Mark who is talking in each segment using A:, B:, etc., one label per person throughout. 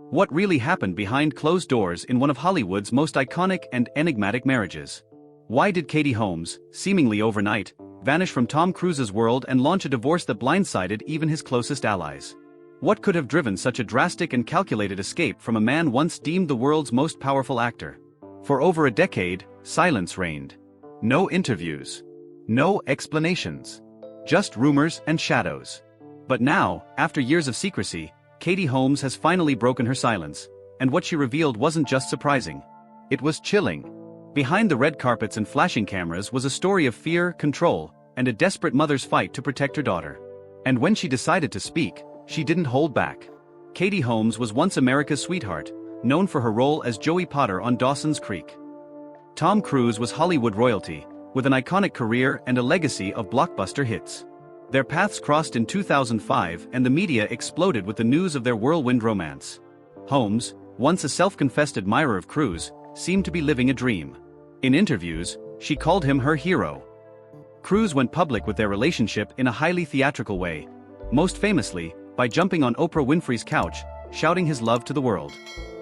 A: What really happened behind closed doors in one of Hollywood's most iconic and enigmatic marriages? Why did Katie Holmes, seemingly overnight, vanish from Tom Cruise's world and launch a divorce that blindsided even his closest allies? What could have driven such a drastic and calculated escape from a man once deemed the world's most powerful actor? For over a decade, silence reigned. No interviews. No explanations. Just rumors and shadows. But now, after years of secrecy, Katie Holmes has finally broken her silence, and what she revealed wasn't just surprising. It was chilling. Behind the red carpets and flashing cameras was a story of fear, control, and a desperate mother's fight to protect her daughter. And when she decided to speak, she didn't hold back. Katie Holmes was once America's sweetheart, known for her role as Joey Potter on Dawson's Creek. Tom Cruise was Hollywood royalty, with an iconic career and a legacy of blockbuster hits. Their paths crossed in 2005 and the media exploded with the news of their whirlwind romance. Holmes, once a self-confessed admirer of Cruise, seemed to be living a dream. In interviews, she called him her hero. Cruise went public with their relationship in a highly theatrical way, most famously, by jumping on Oprah Winfrey's couch, shouting his love to the world.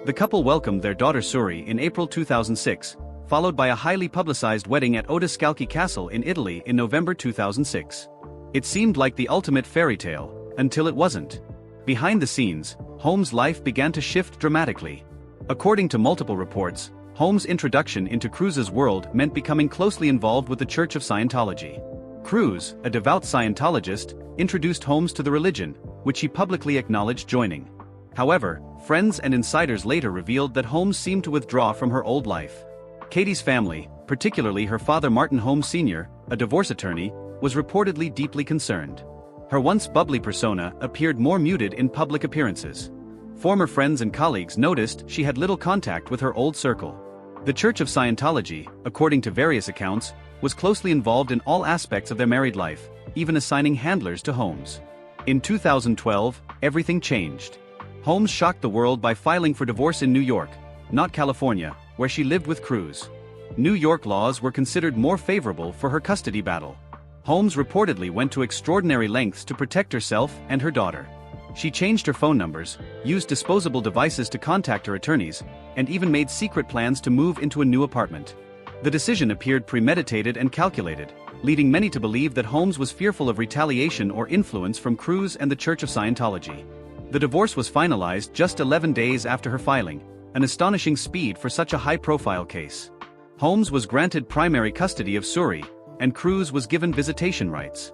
A: The couple welcomed their daughter Suri in April 2006, followed by a highly publicized wedding at Odescalchi Castle in Italy in November 2006. It seemed like the ultimate fairy tale, until it wasn't. Behind the scenes, Holmes' life began to shift dramatically. According to multiple reports, Holmes' introduction into Cruise's world meant becoming closely involved with the Church of Scientology. Cruise, a devout Scientologist, introduced Holmes to the religion, which he publicly acknowledged joining. However, friends and insiders later revealed that Holmes seemed to withdraw from her old life. Katie's family, particularly her father Martin Holmes Sr., a divorce attorney, was reportedly deeply concerned. Her once bubbly persona appeared more muted in public appearances. Former friends and colleagues noticed she had little contact with her old circle. The Church of Scientology, according to various accounts, was closely involved in all aspects of their married life, even assigning handlers to Holmes. In 2012, everything changed. Holmes shocked the world by filing for divorce in New York, not California, where she lived with Cruise. New York laws were considered more favorable for her custody battle. Holmes reportedly went to extraordinary lengths to protect herself and her daughter. She changed her phone numbers, used disposable devices to contact her attorneys, and even made secret plans to move into a new apartment. The decision appeared premeditated and calculated, leading many to believe that Holmes was fearful of retaliation or influence from Cruise and the Church of Scientology. The divorce was finalized just 11 days after her filing, an astonishing speed for such a high-profile case. Holmes was granted primary custody of Suri, and Cruise was given visitation rights.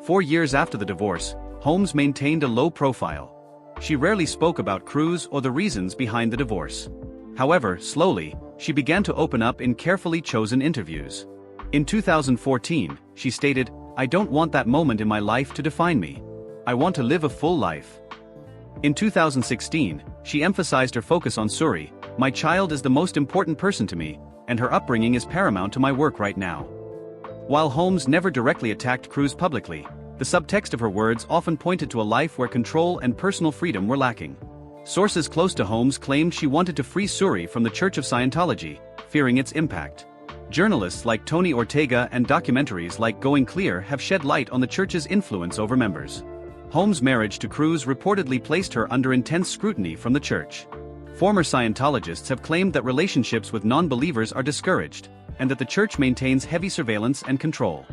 A: 4 years after the divorce, Holmes maintained a low profile. She rarely spoke about Cruise or the reasons behind the divorce. However, slowly, she began to open up in carefully chosen interviews. In 2014, she stated, "I don't want that moment in my life to define me. I want to live a full life." In 2016, she emphasized her focus on Suri, "My child is the most important person to me, and her upbringing is paramount to my work right now." While Holmes never directly attacked Cruise publicly, the subtext of her words often pointed to a life where control and personal freedom were lacking. Sources close to Holmes claimed she wanted to free Suri from the Church of Scientology, fearing its impact. Journalists like Tony Ortega and documentaries like Going Clear have shed light on the Church's influence over members. Holmes' marriage to Cruise reportedly placed her under intense scrutiny from the Church. Former Scientologists have claimed that relationships with non-believers are discouraged, and that the Church maintains heavy surveillance and control.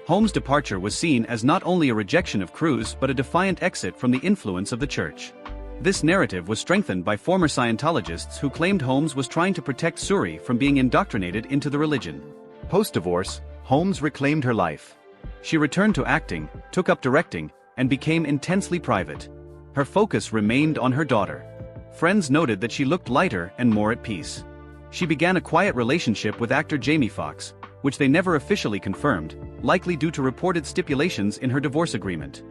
A: Holmes' departure was seen as not only a rejection of Cruise but a defiant exit from the influence of the Church. This narrative was strengthened by former Scientologists who claimed Holmes was trying to protect Suri from being indoctrinated into the religion. Post-divorce, Holmes reclaimed her life. She returned to acting, took up directing, and became intensely private. Her focus remained on her daughter. Friends noted that she looked lighter and more at peace. She began a quiet relationship with actor Jamie Foxx, which they never officially confirmed, likely due to reported stipulations in her divorce agreement.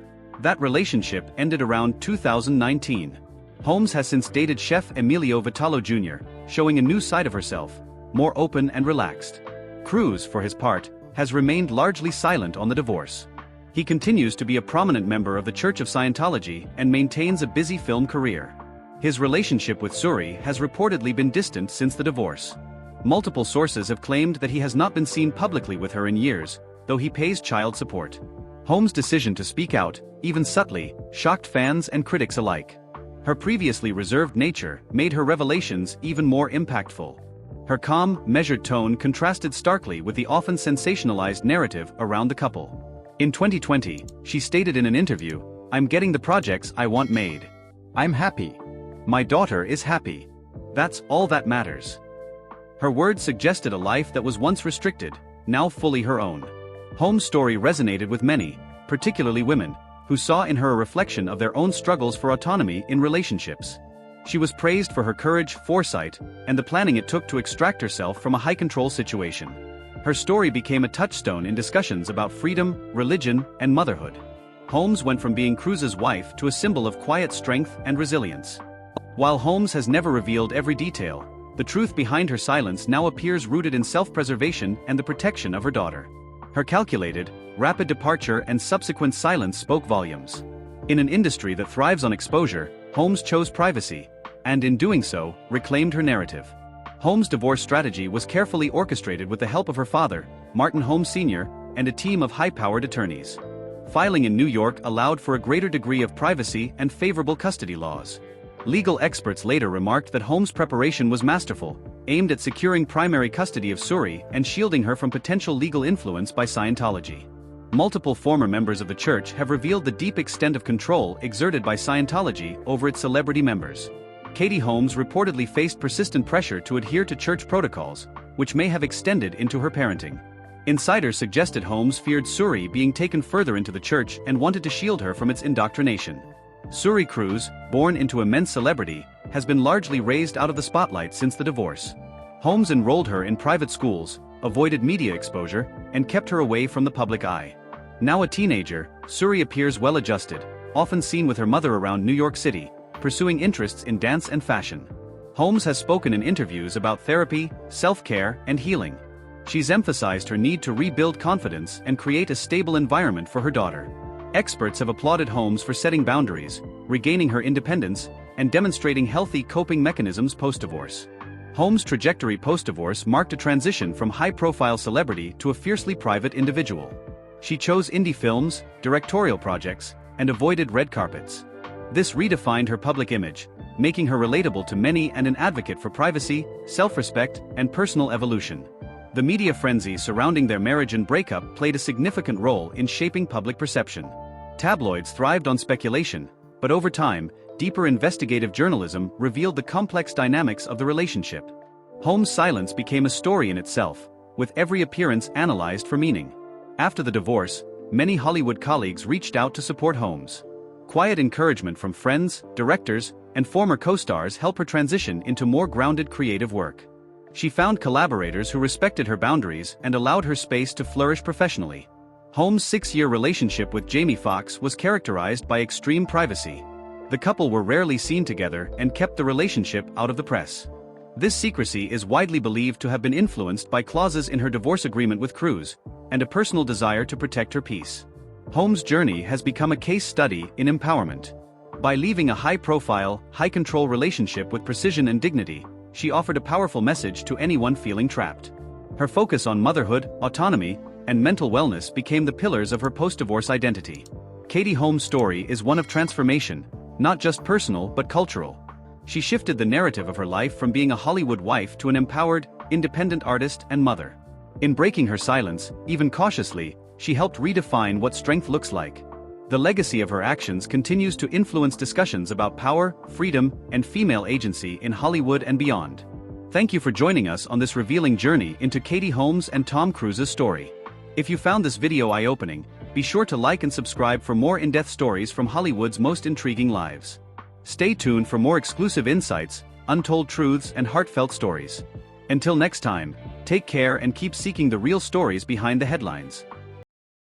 A: That relationship ended around 2019. Holmes has since dated chef Emilio Vitalo Jr., showing a new side of herself, more open and relaxed. Cruise, for his part, has remained largely silent on the divorce. He continues to be a prominent member of the Church of Scientology and maintains a busy film career. His relationship with Suri has reportedly been distant since the divorce. Multiple sources have claimed that he has not been seen publicly with her in years, though he pays child support. Holmes' decision to speak out, even subtly, shocked fans and critics alike. Her previously reserved nature made her revelations even more impactful. Her calm, measured tone contrasted starkly with the often sensationalized narrative around the couple. In 2020, she stated in an interview, "I'm getting the projects I want made. I'm happy. My daughter is happy. That's all that matters." Her words suggested a life that was once restricted, now fully her own. Holmes' story resonated with many, particularly women, who saw in her a reflection of their own struggles for autonomy in relationships. She was praised for her courage, foresight, and the planning it took to extract herself from a high-control situation. Her story became a touchstone in discussions about freedom, religion, and motherhood. Holmes went from being Cruz's wife to a symbol of quiet strength and resilience. While Holmes has never revealed every detail, the truth behind her silence now appears rooted in self-preservation and the protection of her daughter. Her calculated, rapid departure and subsequent silence spoke volumes. In an industry that thrives on exposure, Holmes chose privacy, and in doing so, reclaimed her narrative. Holmes' divorce strategy was carefully orchestrated with the help of her father, Martin Holmes Sr., and a team of high-powered attorneys. Filing in New York allowed for a greater degree of privacy and favorable custody laws. Legal experts later remarked that Holmes' preparation was masterful, aimed at securing primary custody of Suri and shielding her from potential legal influence by Scientology. Multiple former members of the church have revealed the deep extent of control exerted by Scientology over its celebrity members. Katie Holmes reportedly faced persistent pressure to adhere to church protocols, which may have extended into her parenting. Insiders suggested Holmes feared Suri being taken further into the church and wanted to shield her from its indoctrination. Suri Cruz, born into immense celebrity, has been largely raised out of the spotlight since the divorce. Holmes enrolled her in private schools, avoided media exposure, and kept her away from the public eye. Now a teenager, Suri appears well-adjusted, often seen with her mother around New York City, pursuing interests in dance and fashion. Holmes has spoken in interviews about therapy, self-care, and healing. She's emphasized her need to rebuild confidence and create a stable environment for her daughter. Experts have applauded Holmes for setting boundaries, regaining her independence, and demonstrating healthy coping mechanisms post-divorce. Holmes' trajectory post-divorce marked a transition from high-profile celebrity to a fiercely private individual. She chose indie films, directorial projects, and avoided red carpets. This redefined her public image, making her relatable to many and an advocate for privacy, self-respect, and personal evolution. The media frenzy surrounding their marriage and breakup played a significant role in shaping public perception. Tabloids thrived on speculation, but over time, deeper investigative journalism revealed the complex dynamics of the relationship. Holmes' silence became a story in itself, with every appearance analyzed for meaning. After the divorce, many Hollywood colleagues reached out to support Holmes. Quiet encouragement from friends, directors, and former co-stars helped her transition into more grounded creative work. She found collaborators who respected her boundaries and allowed her space to flourish professionally. Holmes' 6-year relationship with Jamie Foxx was characterized by extreme privacy. The couple were rarely seen together and kept the relationship out of the press. This secrecy is widely believed to have been influenced by clauses in her divorce agreement with Cruz, and a personal desire to protect her peace. Holmes' journey has become a case study in empowerment. By leaving a high-profile, high-control relationship with precision and dignity, she offered a powerful message to anyone feeling trapped. Her focus on motherhood, autonomy, and mental wellness became the pillars of her post-divorce identity. Katie Holmes' story is one of transformation, not just personal but cultural. She shifted the narrative of her life from being a Hollywood wife to an empowered, independent artist and mother. In breaking her silence, even cautiously, she helped redefine what strength looks like. The legacy of her actions continues to influence discussions about power, freedom, and female agency in Hollywood and beyond. Thank you for joining us on this revealing journey into Katie Holmes and Tom Cruise's story. If you found this video eye-opening, be sure to like and subscribe for more in-depth stories from Hollywood's most intriguing lives. Stay tuned for more exclusive insights, untold truths, and heartfelt stories. Until next time, take care and keep seeking the real stories behind the headlines.